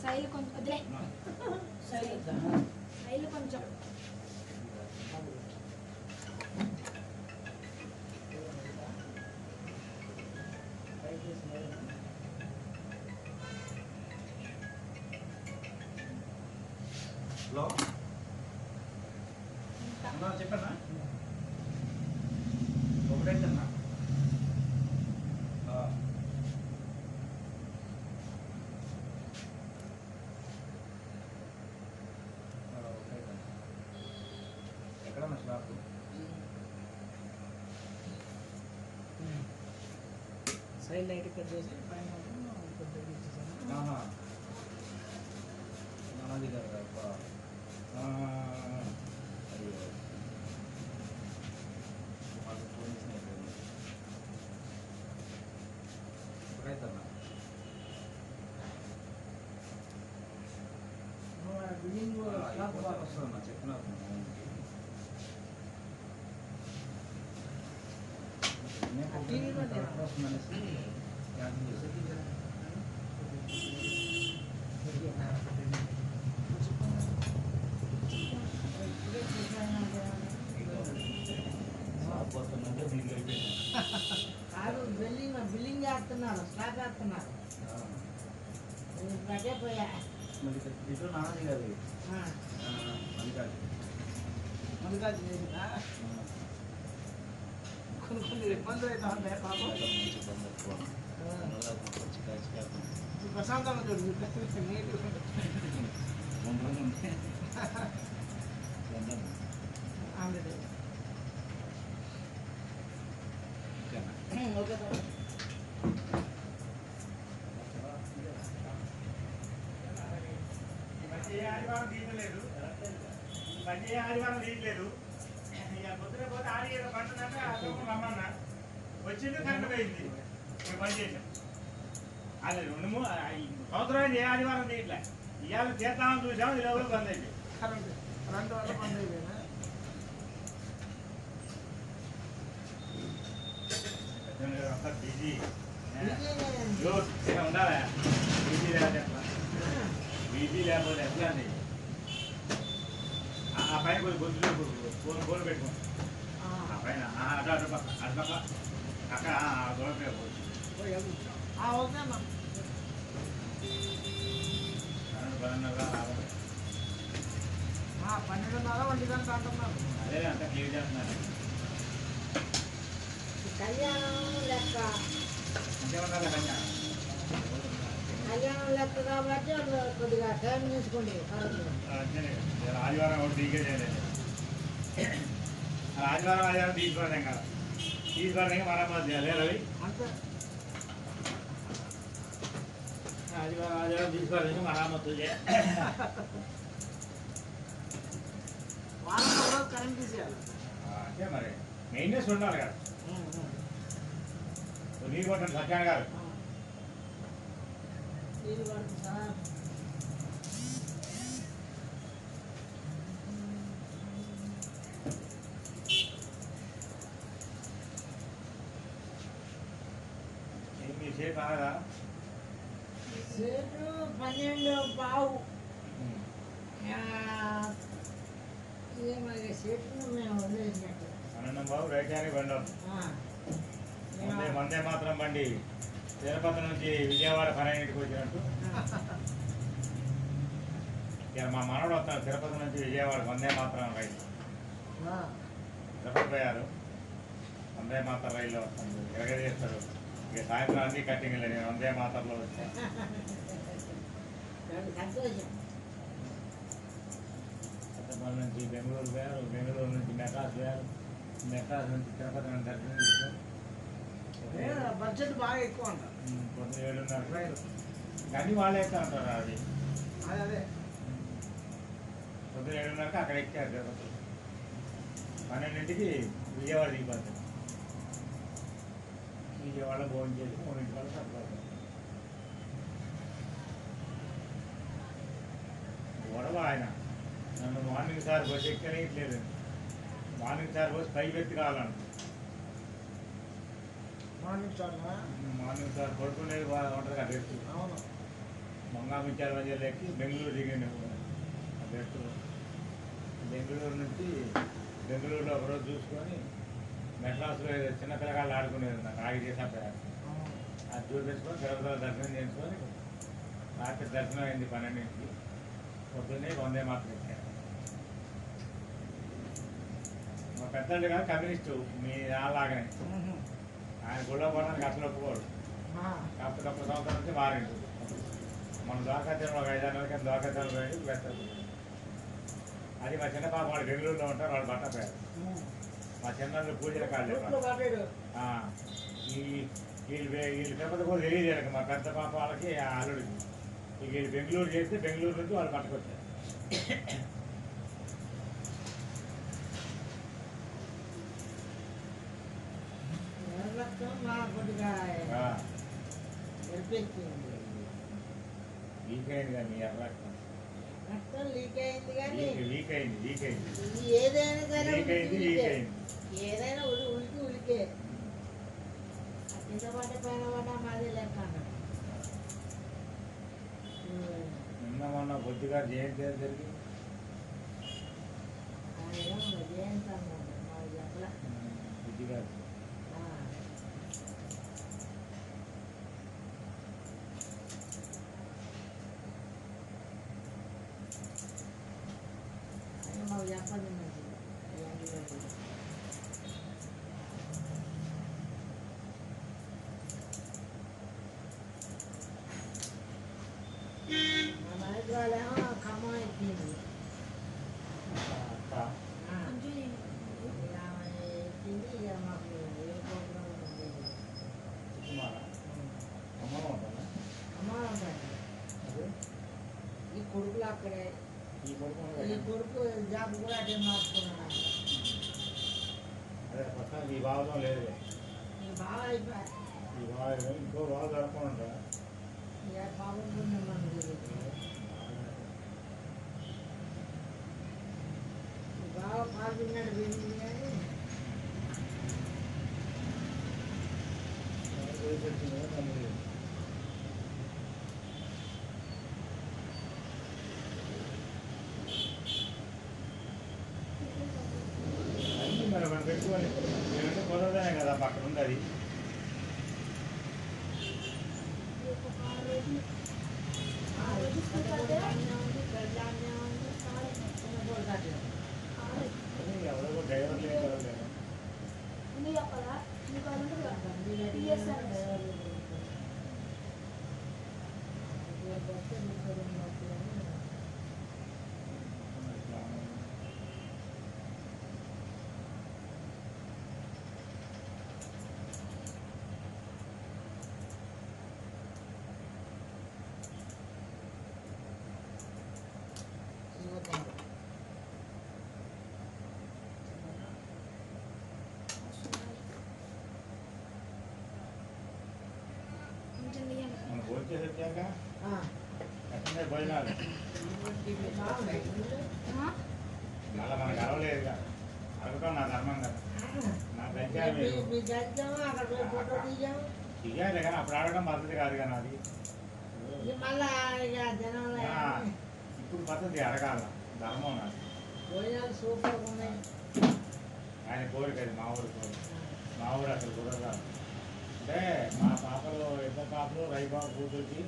సైలు కొంచెం వదిలే సైలు కొంచెం హలో చెప్పన్నా ఒకటేనా ఎక్కడన్నా షాపు సైడ్ లైట్ కట్ చేసి పైన నాది కదా మాకు ఫోన్ ఎప్పుడైతేనా బిల్డింగ్ వస్తుందన్నా చెప్పిన వస్తుందనేసి క్యాన్సిల్ చేసి బిల్డింగ్ చేస్తున్నారు స్లాబ్ చేస్తున్నారు గట్టే పోయా ఇటు నాన్నది కాదు మల్లికార్జున కొన్ని కొన్ని ఇబ్బందులు అయితే ఉన్నాయి పాపం ప్రశాంతంగా చూడు నీట్గా ఓకే ఆదివారం తీయలేదు ఇక పొద్దున పోతే ఆడి ఏదో పంటుందంటే ఆ రమ్మన్నా వచ్చింది కరెంట్ పోయింది మేము పని చేసాం అది 2 సంవత్సరాలు ఏ ఆదివారం తీయట్లే ఇవాళ చేద్దామని చూసాం ఇది ఎవరు బంద్ అయింది కరెంట్ వల్ల బంద్ అయిపోయినా బిజీ ఉండాలా బిజీ లేకపోతే ఎట్లా బిజీ లేకపోతే ఎట్లా అండి ఆ పైన కొద్ది గొంతులు ఫోన్ పెట్టుకోండి ఆ పైన అటు పక్క అక్కడ దూరం ఓకే అన్న 12:30 1 గంట అంటున్నారు అదే అంతా క్లియర్ చేస్తున్నారు కళ్యాణం లెక్క కళ్యాణం లెక్క కాబట్టి కొద్దిగా టైం తీసుకోండి ఆదివారం ఒకటి టీకే చేయలేదు ఆదివారం తీసుకోవడం కదా తీసుకోవడానికి మరమ్మతు చేయాలి రవి అంతే ఆదివారం తీసుకోవడానికి మరమ్మతు చేయాలి వారం కరెంట్ తీసేయాలి అంటే మరి మెయింటెనెన్స్ ఉండాలి కదా నీరు కొట్టండి సత్యాన్ని గారు నీరు పడుతుంది సార్ మీ సేపు అనగా సేటు 12:15 మరి సేటు మేము వదిలేసినట్టు 12 రైతానికి బండి వందే మాత్రం బండి తిరుపతి నుంచి విజయవాడ పర్యటనకి వచ్చినట్టు ఇక మా మనవడు వస్తాడు తిరుపతి నుంచి విజయవాడ వందే మాత్రం రైలు తిరుపతి పోయారు వందే మాత్రం రైల్లో వస్తాను ఎరగదీస్తాడు ఇక సాయంత్రం అన్ని కట్టింగ్ వెళ్ళి నేను వందే మాత్రంలో వచ్చాను కొత్తపల్లి నుంచి బెంగళూరు పోయారు బెంగళూరు నుంచి మెడ్రాస్ పోయారు మెడ్రాస్ నుంచి తిరుపతి నుంచి దర్శనం చేశారు బడ్జెట్ బాగా ఎక్కువ అంటారు పొద్దున 7:30 అన్నీ వాళ్ళే ఎక్కా అంటారు అది అదే పొద్దున 7:30 అక్కడ ఎక్కారు తిరుపతి 12ంటికి విజయవాడ దిగిపోతారు విజయవాడ భోజనం చేసి 3 వరకు సరిపోతారు గొడవ ఆయన నన్ను మార్నింగ్ సార్ బస్సు ఎక్కనే ఇట్లేదు మార్నింగ్ సార్ బస్సు పైకి ఎత్తి కావాలంట మార్నింగ్ స్టార్ట్ మార్నింగ్ సార్ పడుకునేది ఉంటుంది కదా రెస్ట్. అవును. మంగామిత్యాల మధ్యలో ఎక్కి బెంగళూరు దిగింది రెస్ట్. బెంగళూరు నుంచి బెంగళూరులో ఒకరోజు చూసుకొని మెడ్రాస్లో చిన్న పిల్లగాళ్ళు ఆడుకునేది నాకు ఆగి చేసాక అది చూపించుకొని తిరుపతిలో దర్శనం చేసుకొని రాత్రి దర్శనం అయింది 12కి. పొద్దున్నే వందే మాత్రం ఎక్కాను. మా పెద్దలు కాదు కమ్యూనిస్టు మీ అలాగనే ఆయన గుళ్ళో పోవడానికి అసలు ఒప్పుకోడు. కాకపోతే ఒక్క సంవత్సరం నుంచి మారిండు. మన ద్వారకాధ్యం ఒక 5-6 నెలల కింద ద్వారకాధ్యం పోయి పెట్టారు. అది మా చిన్న పాప వాళ్ళు బెంగళూరులో ఉంటారు, వాళ్ళు పట్టపోయారు. మా చిన్న పూజల కాళ్ళు వీళ్ళు తిరుపతి కూడా తెలియదు. మా పెద్ద పాప వాళ్ళకి అల్లుడికి ఇక వీళ్ళు బెంగళూరు చేస్తే బెంగళూరు నుంచి వాళ్ళు పట్టుకొచ్చారు. లీక్ అయింది కానీ ఎర్ర రక్తం లీక్ అయింది కానీ లీక్ అయింది ఏదైనా సరే లీక్ అయింది. ఏదైనా ఉలికే కింద పడ్డ పైన పడ్డ మాది లెక్క అన్నాడు. నిన్న మొన్న బొద్దుగా జయంతి జరిగింది. జయంతి అన్నాడు మాది లెక్కల బుద్ధిగా మాకు చెప్పండి మంచిది. మా నాయకు వాళ్ళేమో ఖమ్మం ఎక్కింది. అంజలి ఎక్కింది. ఇక మాకు ఏ ప్రోగ్రాం ఉండేది. ఖమ్మం ఉంటాయి. ఈ కొడుకులు అక్కడే. ఈ కొడుకు జాబ్ కూడా అటే మార్చుకున్నాడు. అదే పక్కన ఈ భాగం లేదు. ఈ బాగా అయిపోయా. ఈ భాగం ఇంకో బాగా జరపకుండా ఇక పాపం పుణ్యం మనకి. బాగా పాల్గొన్నాడు వెళ్ళింది కానీ మరి మనం పెట్టుకొని నేనంటే కుదరదనే కదా పక్కన ఉంది అది. ఎవరో డ్రైవర్ లేదు కదా. ఉంది చెప్పాలా మీకు అది ఉంటుంది కదా పిఎస్ఆర్ఎస్ మన భోజనం చేసి వచ్చాక ఎక్కడ భోజనాలు మళ్ళీ మనకు అరవలేదుగా. అడగటం నా ధర్మం కదా. నా పెంచాలి మీరు ఇయ్యాలి కానీ అప్పుడు అడగడం పద్ధతి కాదు కానీ అది ఇప్పుడు పద్ధతి అడగాల ధర్మం నాకు. ఆయన కోరిక అది మా ఊరి కోరిక. మా ఊరు అసలు కుదరదు. అంటే మా పాపలు ఇద్దరు పాపలు రైబాబు కూతురికి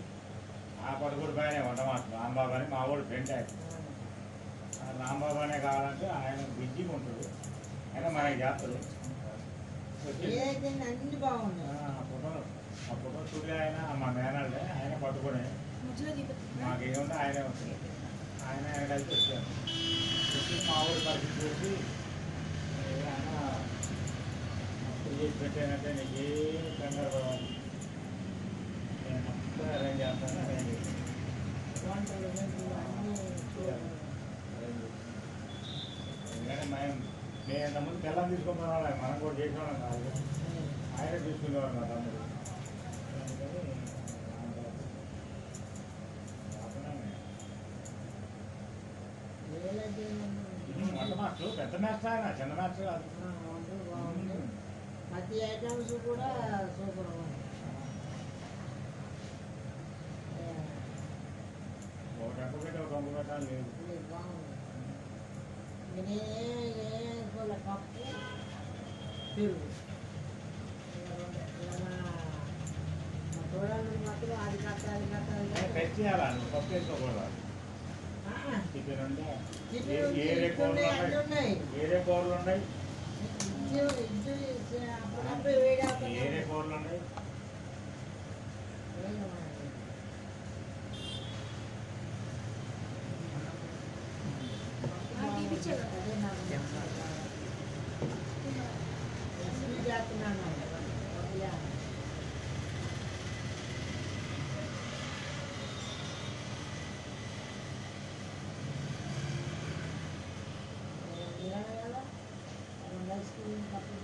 ఆ కొడుకుడు పైన వంటమాట రాంబాబు అని మా ఊరు ఫ్రెండ్ ఆయన. రాంబాబు అనే కావాలంటే ఆయన బిజీగా ఉంటుంది. అయినా మనకి చేస్తారు. అన్ని బాగున్నాయి. ఆ ఫోటో చూడే ఆయన మా మేనల్డే ఆయన పట్టుకునే మాకేముంటే ఆయనే వస్తుంది. ఆయన కలిసి వచ్చారు. వచ్చి మా ఊరి పరిస్థితి చూసి ఆయన చేసి పెట్టానంటే నీకు ఏం కంగారు పడవాలి, నేను మొత్తం అరేంజ్ చేస్తాను. అరేంజ్ ఎందుకంటే నేను ఇంతకుముందు తెల్లం తీసుకున్న వాళ్ళం, మనం కూడా చేసిన వాళ్ళం కాదు. ఆయన తీసుకునేవాడు మా తమ్ముడు. వంట మాస్టర్ పెద్ద మాస్టర్ ఆయన, చిన్న మాస్టర్ కాదు. ప్రతి ఐటమ్స్ కూడా సూపర్ ఉంది. ఒకటి అప్పు పెట్టి ఒక కంపు పెట్టాలి లేదు. ఇది బాగుంది. ఇది వేసుకోలే పప్పు పెరుగు మా చూడాలి మాత్రం అది కట్టాలి టెస్ట్ చేయాలా నువ్వు పప్పు వేసుకోకూడదు. చికెన్ ఉంటే ఏరే కూరలు ఉన్నాయి, ఏరే కూరలు ఉన్నాయి, అప్పుడప్పుడు వేడి ఏరే కూరలు ఉన్నాయి. Ice cream cup